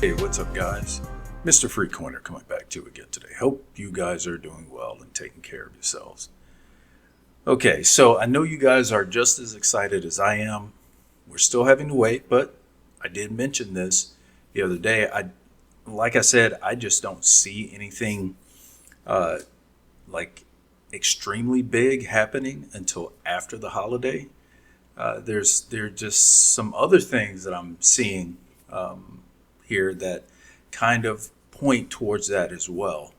Hey, what's up, guys? Mr. Free Coiner coming back to you again today. Hope you guys are doing well and taking care of yourselves. Okay, so I know you guys are just as excited as I am. We're still having to wait, but I did mention this the other day. Like I said, I just don't see anything uh, like extremely big happening until after the holiday. There are just some other things that I'm seeing here that kind of point towards that as well.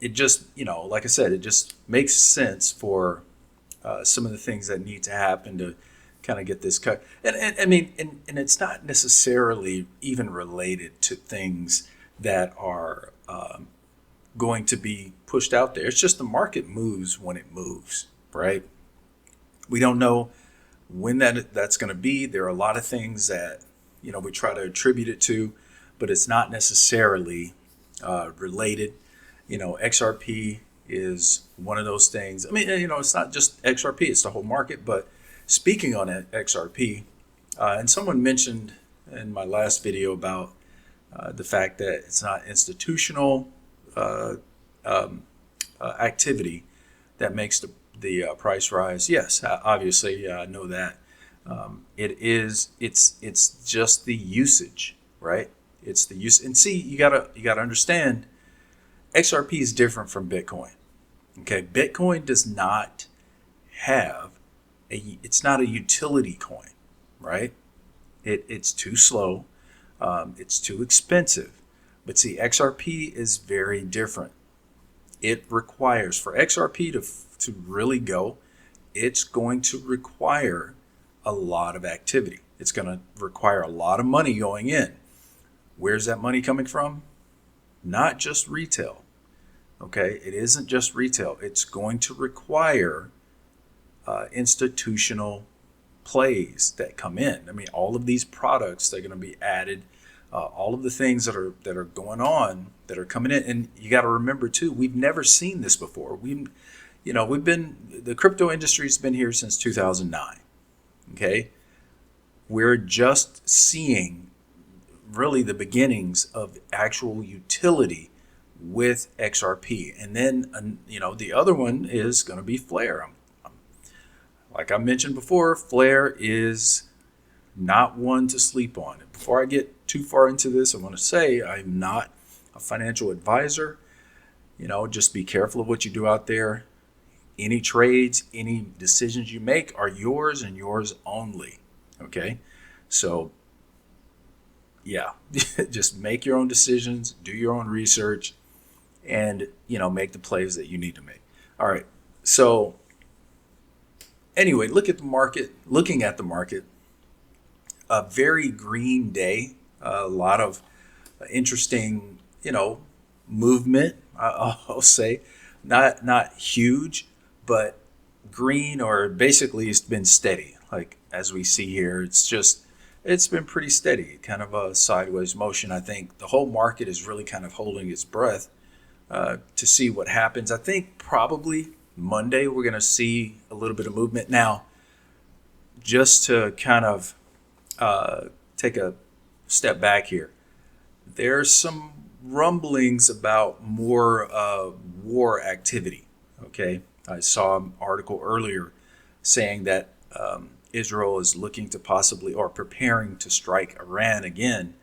It just, like I said, it just makes sense for some of the things that need to happen to kind of get this cut. And I mean, and it's not necessarily even related to things that are going to be pushed out there. It's just the market moves when it moves, right? We don't know when that's going to be. There are a lot of things that we try to attribute it to, but it's not necessarily related. XRP is one of those things. I mean, it's not just XRP; it's the whole market. But speaking on XRP, and someone mentioned in my last video about the fact that it's not institutional uh, activity that makes the price rise. Yes, obviously, I know that. It is. It's just the usage, right? It's the use. And see, you gotta understand, XRP is different from Bitcoin. Okay, Bitcoin does not have it's not a utility coin, right? It's too slow. It's too expensive. But see, XRP is very different. It requires for XRP to really go, it's going to require a lot of activity. It's going to require a lot of money going in. Where's that money coming from? Not just retail. Okay, it isn't just retail. It's going to require institutional plays that come in. I mean, all of these products that are going to be added, all of the things that are going on that are coming in, and you got to remember too, we've never seen this before. The crypto industry's been here since 2009. Okay, we're just seeing really the beginnings of actual utility with XRP, and then the other one is going to be Flare. Like I mentioned before, Flare is not one to sleep on. Before I get too far into this, I want to say I'm not a financial advisor. Just be careful of what you do out there. Any trades, any decisions you make are yours and yours only. Okay? So, yeah, just make your own decisions, do your own research, and, make the plays that you need to make. All right. So, anyway, looking at the market, a very green day, a lot of interesting, movement, I'll say, not huge, but green, or basically it's been steady. Like as we see here, it's been pretty steady, kind of a sideways motion. I think the whole market is really kind of holding its breath to see what happens. I think probably Monday we're going to see a little bit of movement. Now, just to kind of take a step back here, there's some rumblings about more war activity. Okay, I saw an article earlier saying that Israel is looking to possibly or preparing to strike Iran again.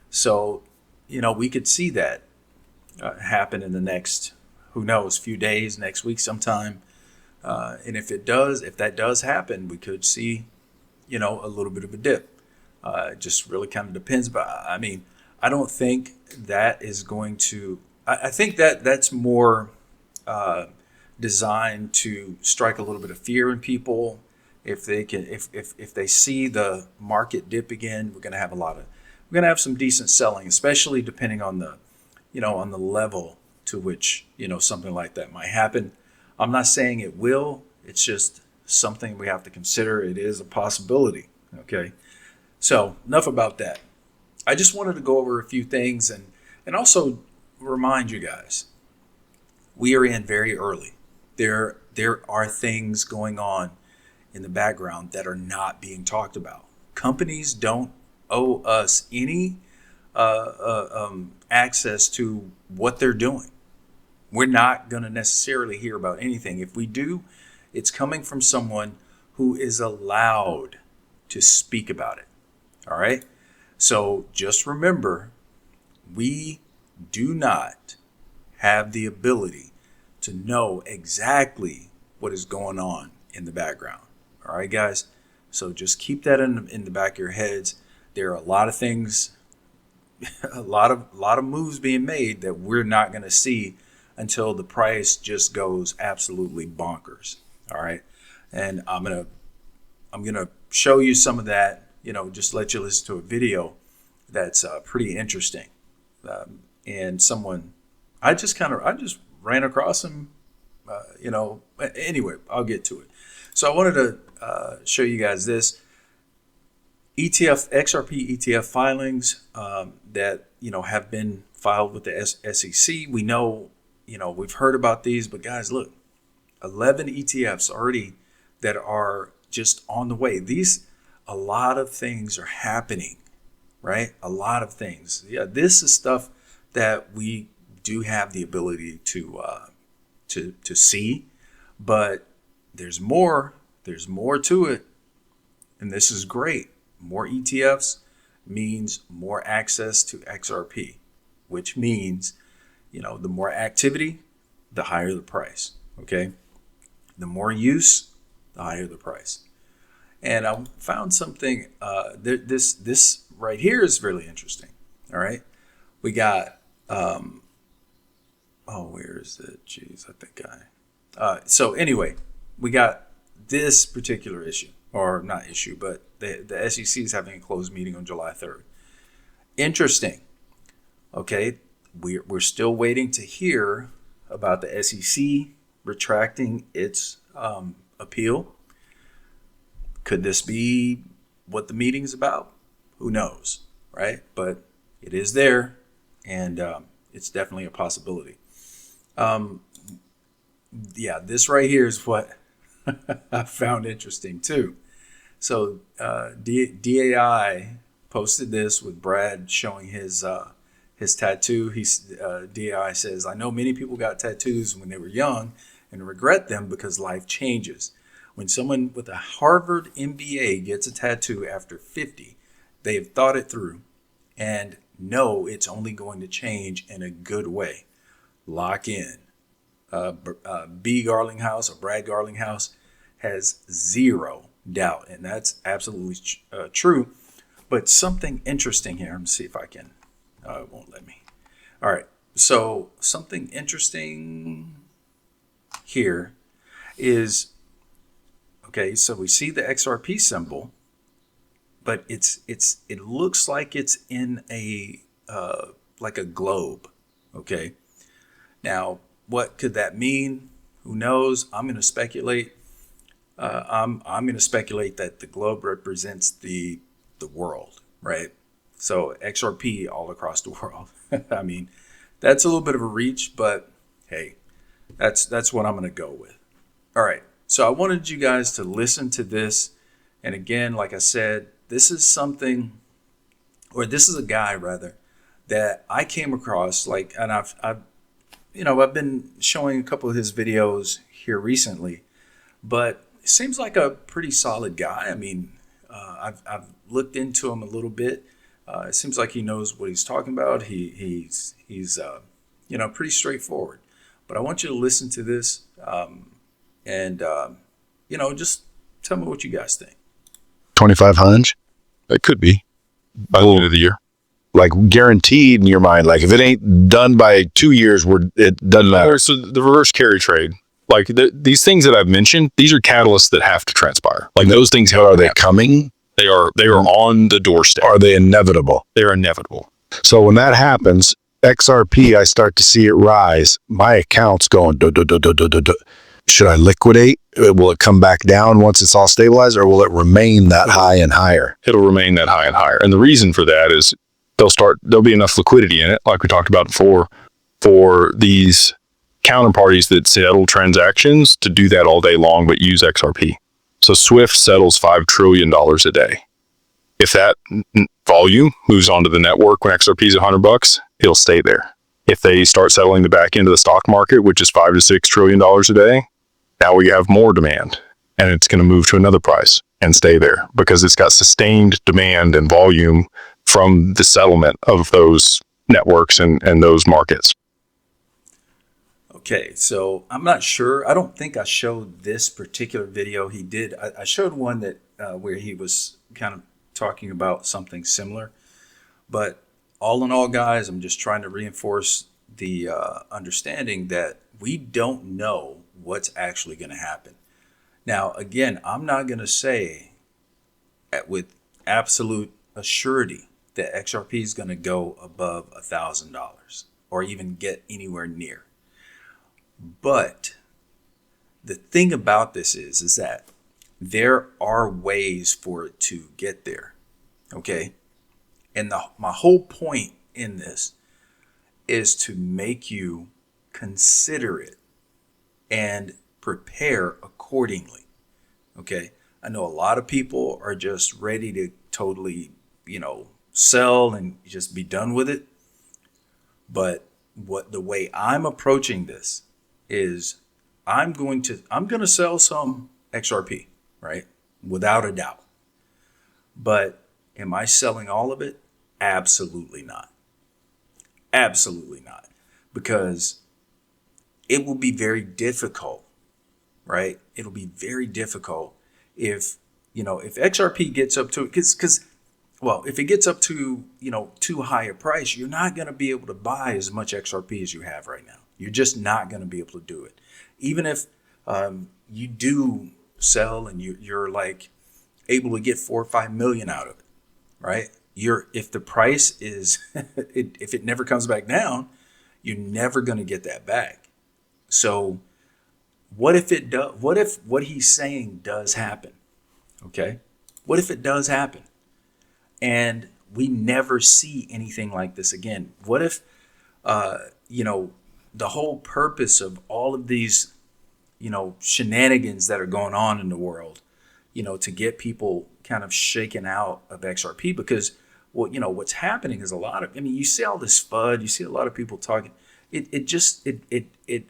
So, we could see that happen in the next, who knows, few days, next week sometime. And if that does happen, we could see, a little bit of a dip. It just really kind of depends. But I mean, I don't think that is going to. I think that's more designed to strike a little bit of fear in people. If they see the market dip again, we're going to have some decent selling, especially depending on the level to which something like that might happen. I'm not saying it will. It's just something we have to consider. It is a possibility. Okay, so enough about that. I just wanted to go over a few things and also remind you guys, we are in very early. There are things going on in the background that are not being talked about. Companies don't owe us any access to what they're doing. We're not going to necessarily hear about anything. If we do, it's coming from someone who is allowed to speak about it. All right. So just remember, we do not have the ability to know exactly what is going on in the background. All right, guys. So just keep that in the back of your heads. There are a lot of things, a lot of moves being made that we're not going to see until the price just goes absolutely bonkers. All right. And I'm gonna show you some of that. Just let you listen to a video that's pretty interesting. And someone, I just ran across him. Anyway, I'll get to it. So I wanted to show you guys this XRP ETF filings that have been filed with the SEC. We know, we've heard about these, but guys, look, 11 ETFs already that are just on the way. A lot of things are happening, right? A lot of things. Yeah, this is stuff that we do have the ability to see, but there's more. There's more to it, and this is great. More ETFs means more access to XRP, which means, the more activity, the higher the price. Okay, the more use, the higher the price. And I found something. This right here is really interesting. All right, we got. Where is it? Jeez, I think so anyway, we got this particular issue, or not issue, but the SEC is having a closed meeting on July 3rd. Interesting. Okay, we're still waiting to hear about the SEC retracting its appeal. Could this be what the meeting's about? Who knows, right? But it is there, and it's definitely a possibility. This right here is what I found interesting too. So DAI posted this with Brad showing his tattoo. DAI says, "I know many people got tattoos when they were young and regret them because life changes. When someone with a Harvard MBA gets a tattoo after 50, they have thought it through and know it's only going to change in a good way. Lock in." Brad Garlinghouse has zero doubt, and that's absolutely true. But something interesting here. Let me see if I can. It won't let me. All right. So something interesting here is, okay, so we see the XRP symbol, but it looks like it's in a like a globe. Okay. Now, what could that mean? Who knows? I'm going to speculate. I'm going to speculate that the globe represents the world, right? So XRP all across the world. I mean, that's a little bit of a reach, but hey, that's what I'm going to go with. All right. So I wanted you guys to listen to this. And again, like I said, this is a guy rather that I came across, and I've been showing a couple of his videos here recently, but it seems like a pretty solid guy. I mean, I've looked into him a little bit. It seems like he knows what he's talking about. He's pretty straightforward. But I want you to listen to this, and just tell me what you guys think. 2,500? It could be by the end of the year. Like guaranteed in your mind. Like if it ain't done by 2 years, it doesn't matter. So the reverse carry trade, like these things that I've mentioned, these are catalysts that have to transpire. Like those things, Are they coming? They are on the doorstep. Are they inevitable? They're inevitable. So when that happens, XRP, I start to see it rise. My account's going, duh, duh, duh, duh, duh, duh, duh. Should I liquidate? Will it come back down once it's all stabilized, or will it remain that high and higher? It'll remain that high and higher. And the reason for that is there'll be enough liquidity in it, like we talked about before, for these counterparties that settle transactions to do that all day long, but use XRP. So Swift settles $5 trillion a day. If that volume moves onto the network when XRP is $100, it'll stay there. If they start settling the back end of the stock market, which is $5 to $6 trillion a day, now we have more demand, and it's going to move to another price and stay there because it's got sustained demand and volume from the settlement of those networks and those markets. Okay, so I'm not sure. I don't think I showed this particular video. He did. I showed one that where he was kind of talking about something similar. But all in all, guys, I'm just trying to reinforce the understanding that we don't know what's actually going to happen. Now, again, I'm not going to say with absolute assurity that XRP is going to go above $1,000 or even get anywhere near. But the thing about this is that there are ways for it to get there. Okay. And my whole point in this is to make you consider it and prepare accordingly. Okay. I know a lot of people are just ready to totally, sell and just be done with it. But the way I'm approaching this is I'm going to sell some XRP, right? Without a doubt. But am I selling all of it? Absolutely not. Absolutely not. Because it will be very difficult, right? It'll be very difficult if XRP gets up to, if it gets up to, too high a price, you're not going to be able to buy as much XRP as you have right now. You're just not going to be able to do it. Even if you do sell and you're like able to get 4 or 5 million out of it, right? If the price is, if it never comes back down, you're never going to get that back. So what if it does? What if what he's saying does happen? Okay. What if it does happen? And we never see anything like this again? What if, the whole purpose of all of these, shenanigans that are going on in the world, to get people kind of shaken out of XRP, because what's happening is you see all this FUD, you see a lot of people talking. It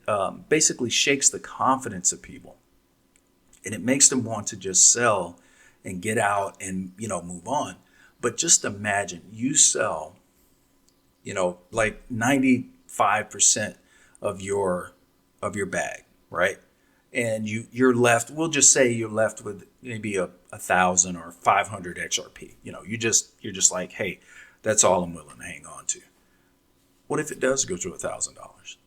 basically shakes the confidence of people, and it makes them want to just sell and get out and move on. But just imagine you sell, like 95% of your bag, right? And you're left. We'll just say you're left with maybe 1,000 or 500 XRP. You're just like, hey, that's all I'm willing to hang on to. What if it does go to $1,000?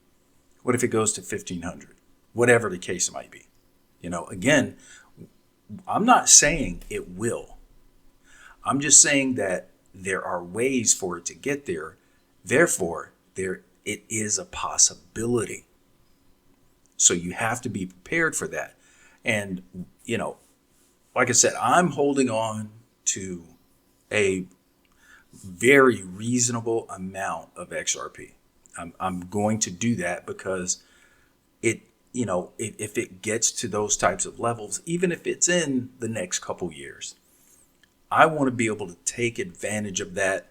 What if it goes to 1,500? Whatever the case might be. Again, I'm not saying it will. I'm just saying that there are ways for it to get there. Therefore, it is a possibility. So you have to be prepared for that. And, like I said, I'm holding on to a very reasonable amount of XRP. I'm going to do that because if it gets to those types of levels, even if it's in the next couple years, I want to be able to take advantage of that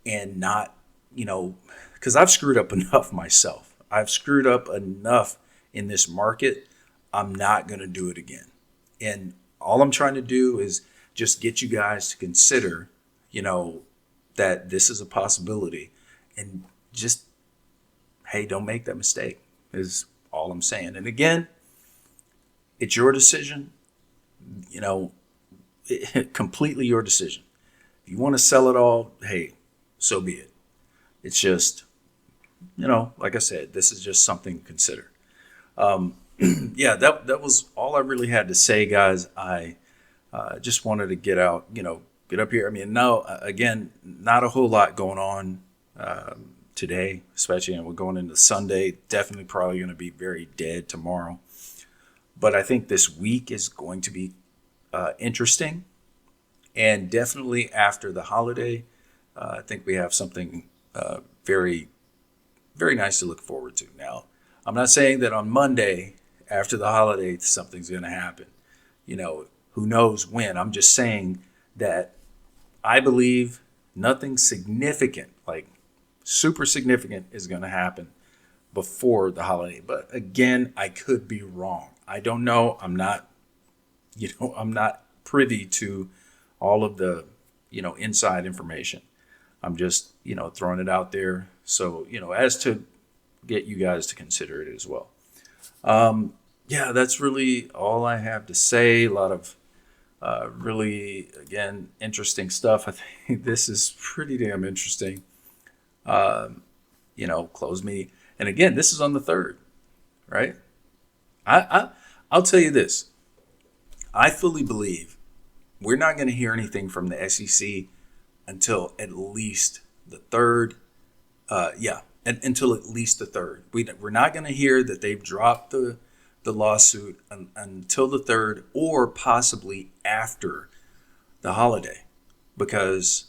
and not, because I've screwed up enough myself. I've screwed up enough in this market. I'm not going to do it again. And all I'm trying to do is just get you guys to consider, that this is a possibility, and just, hey, don't make that mistake is all I'm saying. And again, it's your decision, completely your decision. If you want to sell it all, hey, so be it. It's just, like I said, this is just something to consider. Yeah, that was all I really had to say, guys. I just wanted to get out, get up here. Again, not a whole lot going on today, especially, we're going into Sunday. Definitely probably going to be very dead tomorrow. But I think this week is going to be interesting. And definitely after the holiday, I think we have something very, very nice to look forward to. Now, I'm not saying that on Monday after the holiday something's going to happen. Who knows when. I'm just saying that I believe nothing significant, like super significant, is going to happen before the holiday. But again, I could be wrong. I don't know. I'm not privy to all of the, inside information. I'm just, throwing it out there. So, as to get you guys to consider it as well. Yeah, that's really all I have to say. A lot of really, again, interesting stuff. I think this is pretty damn interesting. Close meeting. And again, this is on the 3rd, right? I'll tell you this. I fully believe we're not going to hear anything from the SEC until at least the 3rd. Until at least the 3rd. We're not going to hear that they've dropped the lawsuit until the 3rd, or possibly after the holiday, because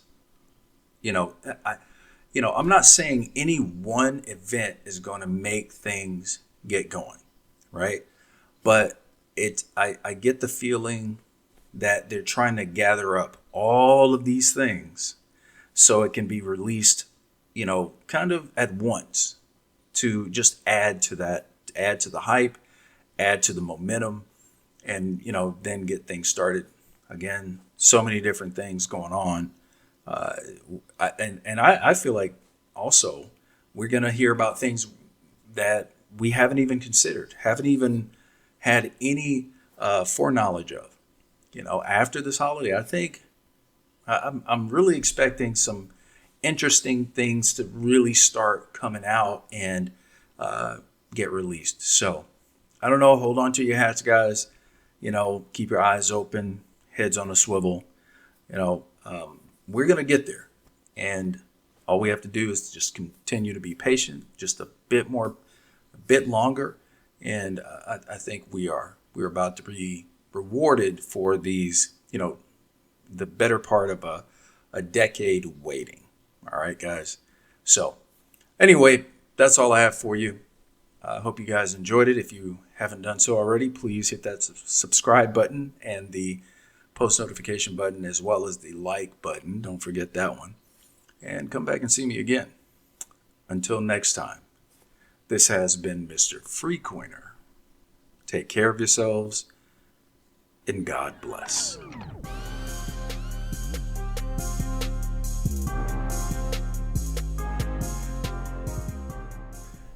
I'm not saying any one event is going to make things get going, right? But I get the feeling that they're trying to gather up all of these things so it can be released, kind of at once, to just add to the hype, add to the momentum, and then get things started. Again, so many different things going on. I feel like also we're going to hear about things that we haven't even considered, haven't even had any foreknowledge of. After this holiday, I think I'm really expecting some interesting things to really start coming out and get released. So I don't know. Hold on to your hats, guys. Keep your eyes open, heads on a swivel. We're going to get there. And all we have to do is just continue to be patient, just a bit longer. And I think we're about to be rewarded for these, the better part of a decade waiting. All right, guys. So anyway, that's all I have for you. I hope you guys enjoyed it. If you haven't done so already, please hit that subscribe button and the post notification button, as well as the like button. Don't forget that one. And come back and see me again. Until next time, this has been Mr. Freecoiner. Take care of yourselves, and God bless.